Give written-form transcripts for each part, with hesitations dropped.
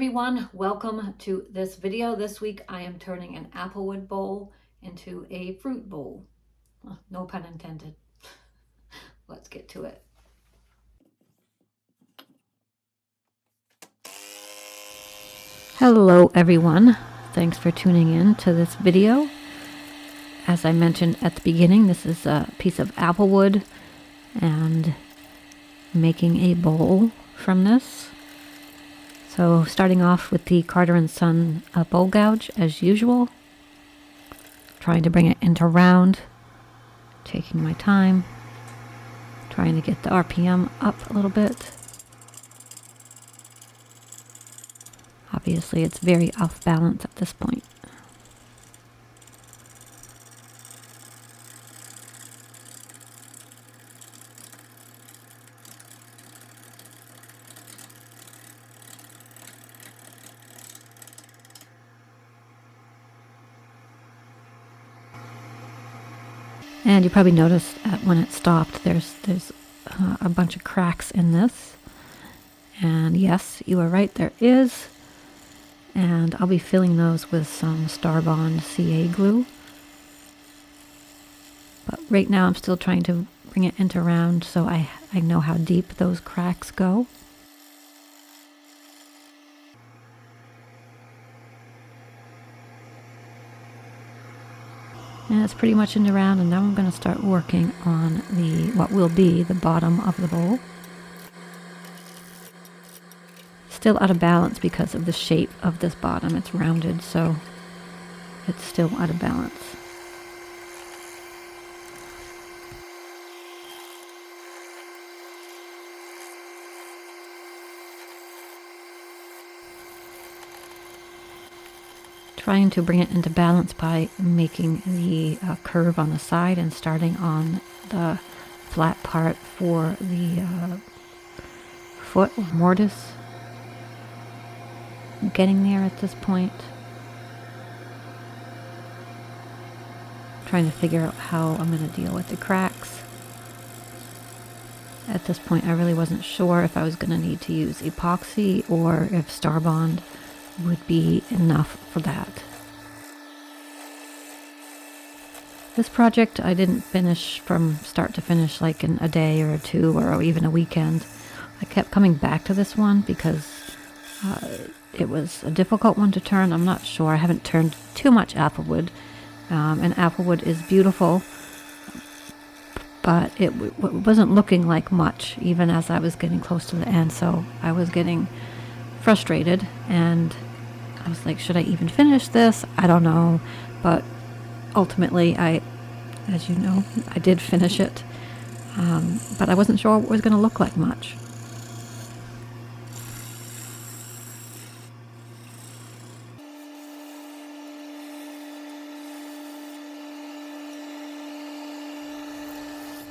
everyone, welcome to this video. This week I am turning an applewood bowl into a fruit bowl. No pun intended. Let's get to it. Hello everyone, thanks for tuning in to this video. As I mentioned at the beginning, this is a piece of applewood and making a bowl from this. So starting off with the Carter & Son bowl gouge as usual. Trying to bring it into round. Taking my time. Trying to get the RPM up a little bit. Obviously it's very off balance at this point. And you probably noticed when it stopped, there's a bunch of cracks in this. And yes, you are right, there is. And I'll be filling those with some Starbond CA glue. But right now I'm still trying to bring it into round so I know how deep those cracks go. And it's pretty much into round, and now I'm going to start working on what will be the bottom of the bowl. Still out of balance because of the shape of this bottom. It's rounded, so it's still out of balance. Trying to bring it into balance by making the curve on the side and starting on the flat part for the foot or mortise. I'm getting there at this point. Trying to figure out how I'm going to deal with the cracks. At this point I really wasn't sure if I was going to need to use epoxy or if Starbond would be enough for that. This project I didn't finish from start to finish like in a day or two or even a weekend. I kept coming back to this one because it was a difficult one to turn. I'm not sure. I haven't turned too much applewood. And applewood is beautiful, but it wasn't looking like much even as I was getting close to the end. So I was getting frustrated and I was like, should I even finish this? I don't know. But ultimately, as you know, I did finish it. But I wasn't sure what it was going to look like much.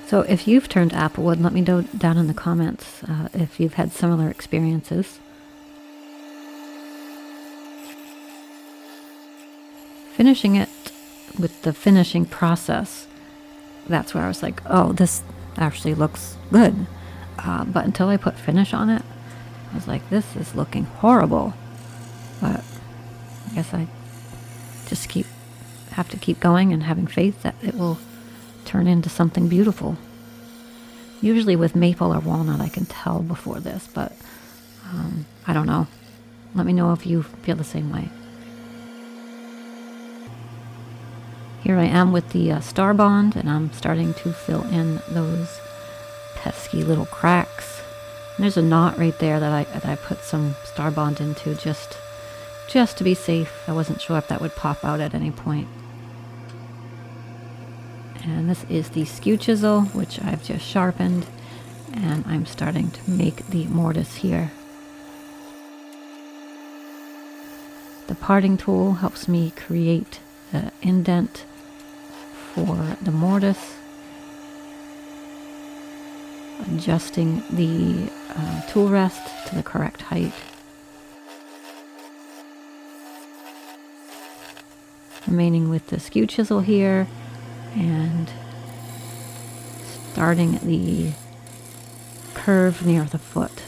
So if you've turned applewood, let me know down in the comments if you've had similar experiences. Finishing it with the finishing process, that's where I was like, oh, this actually looks good. But until I put finish on it, I was like, this is looking horrible. But I guess I just have to keep going and having faith that it will turn into something beautiful. Usually with maple or walnut I can tell before this, but I don't know. Let me know if you feel the same way. Here I am with the Starbond, and I'm starting to fill in those pesky little cracks. And there's a knot right there that I put some Starbond into just to be safe. I wasn't sure if that would pop out at any point. And this is the skew chisel, which I've just sharpened, and I'm starting to make the mortise here. The parting tool helps me create the indent for the mortise, adjusting the tool rest to the correct height. Remaining with the skew chisel here and starting the curve near the foot.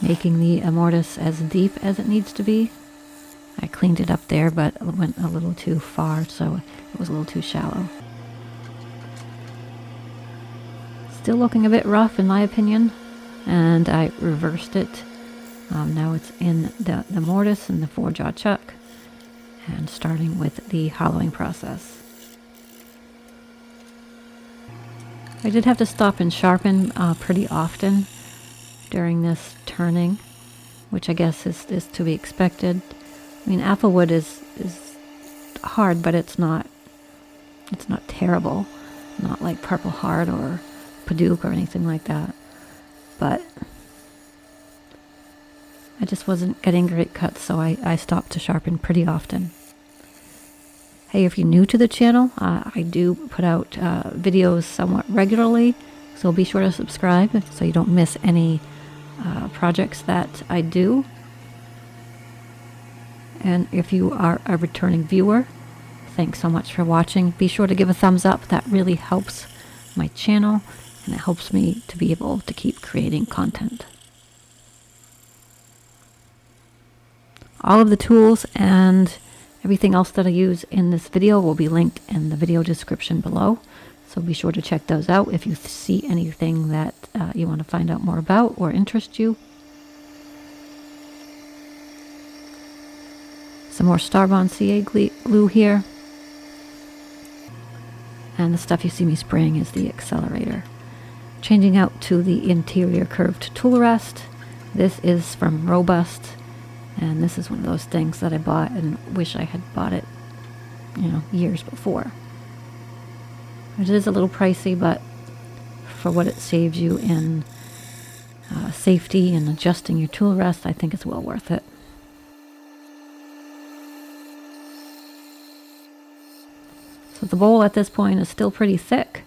making the mortise as deep as it needs to be. I cleaned it up there, but it went a little too far, so it was a little too shallow. Still looking a bit rough in my opinion, and I reversed it. Now it's in the mortise and the 4-jaw chuck, and starting with the hollowing process. I did have to stop and sharpen pretty often during this turning, which I guess is to be expected. I mean, applewood is hard, but it's not terrible. Not like Purple Heart or Paduke or anything like that. But I just wasn't getting great cuts, so I stopped to sharpen pretty often. Hey, if you're new to the channel, I do put out videos somewhat regularly, so be sure to subscribe so you don't miss any projects that I do. And if you are a returning viewer, thanks so much for watching. Be sure to give a thumbs up. That really helps my channel, and it helps me to be able to keep creating content. All of the tools and everything else that I use in this video will be linked in the video description below. So be sure to check those out if you see anything that you want to find out more about or interest you. Some more Starbond CA glue here. And the stuff you see me spraying is the accelerator. Changing out to the interior curved tool rest. This is from Robust, and this is one of those things that I bought and wish I had bought it, years before. It is a little pricey, but for what it saves you in safety and adjusting your tool rest, I think it's well worth it. So the bowl at this point is still pretty thick,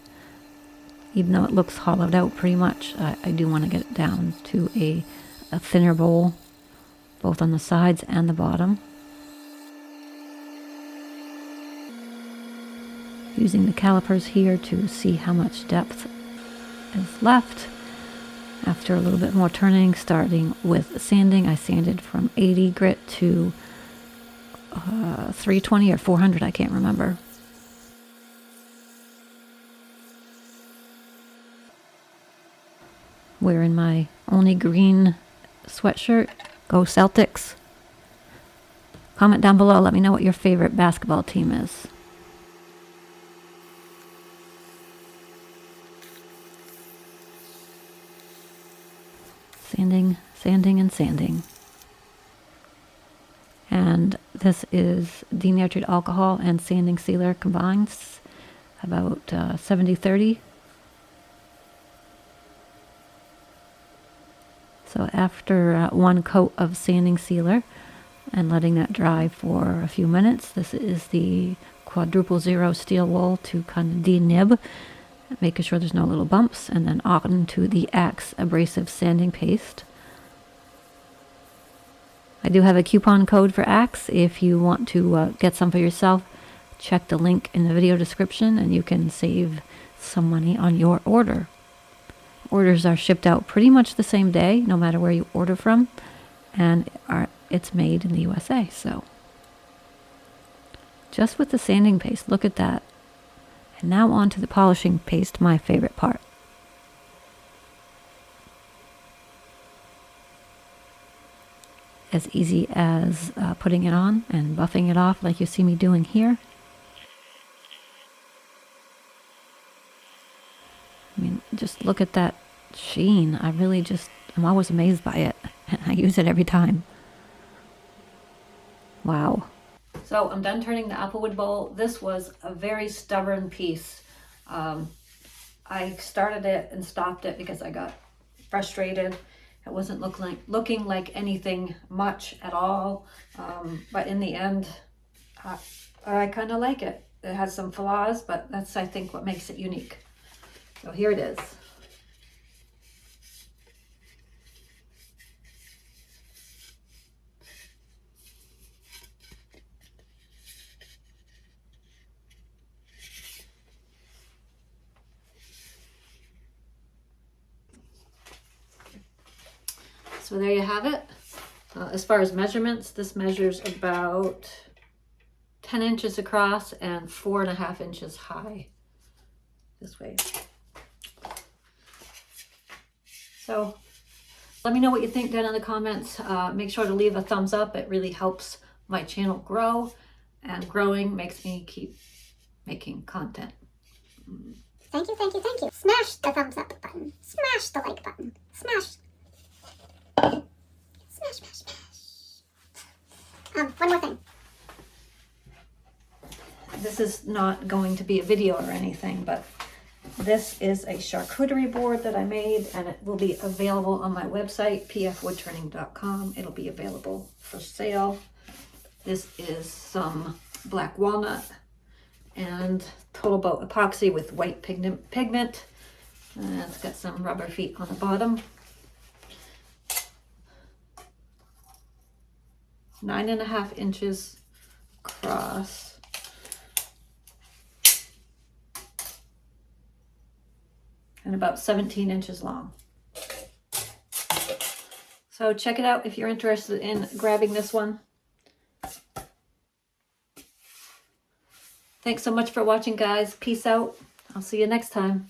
even though it looks hollowed out pretty much. I do want to get it down to a thinner bowl, both on the sides and the bottom. Using the calipers here to see how much depth is left. After a little bit more turning, starting with sanding, I sanded from 80 grit to 320 or 400, I can't remember. Wearing my only green sweatshirt. Go Celtics. Comment down below. Let me know what your favorite basketball team is. Sanding, sanding, and sanding. And this is denatured alcohol and sanding sealer combined. About 70-30. So after one coat of sanding sealer and letting that dry for a few minutes, this is the quadruple zero steel wool to kind of denib, making sure there's no little bumps, and then on to the Axe abrasive sanding paste. I do have a coupon code for Axe. If you want to get some for yourself, check the link in the video description and you can save some money on your order. Orders are shipped out pretty much the same day, no matter where you order from, and it's made in the USA. So just with the sanding paste, look at that. And now on to the polishing paste, my favorite part. As easy as putting it on and buffing it off like you see me doing here. I mean, just look at that sheen. I'm always amazed by it. And I use it every time. Wow. So I'm done turning the applewood bowl. This was a very stubborn piece. I started it and stopped it because I got frustrated. It wasn't looking like anything much at all. But in the end, I kind of like it. It has some flaws, but that's, I think, what makes it unique. So here it is. So there you have it. As far as measurements, this measures about 10 inches across and 4.5 inches high this way. So let me know what you think down in the comments. Make sure to leave a thumbs up. It really helps my channel grow, and growing makes me keep making content. Thank you, thank you, thank you. Smash the thumbs up button. Smash the like button. Smash. Smash, smash, smash. One more thing. This is not going to be a video or anything, but this is a charcuterie board that I made, and it will be available on my website, pfwoodturning.com. It'll be available for sale. This is some black walnut and Total Boat epoxy with white pigment. And it's got some rubber feet on the bottom. 9.5 inches across. And about 17 inches long. So check it out if you're interested in grabbing this one. Thanks so much for watching, guys. Peace out. I'll see you next time.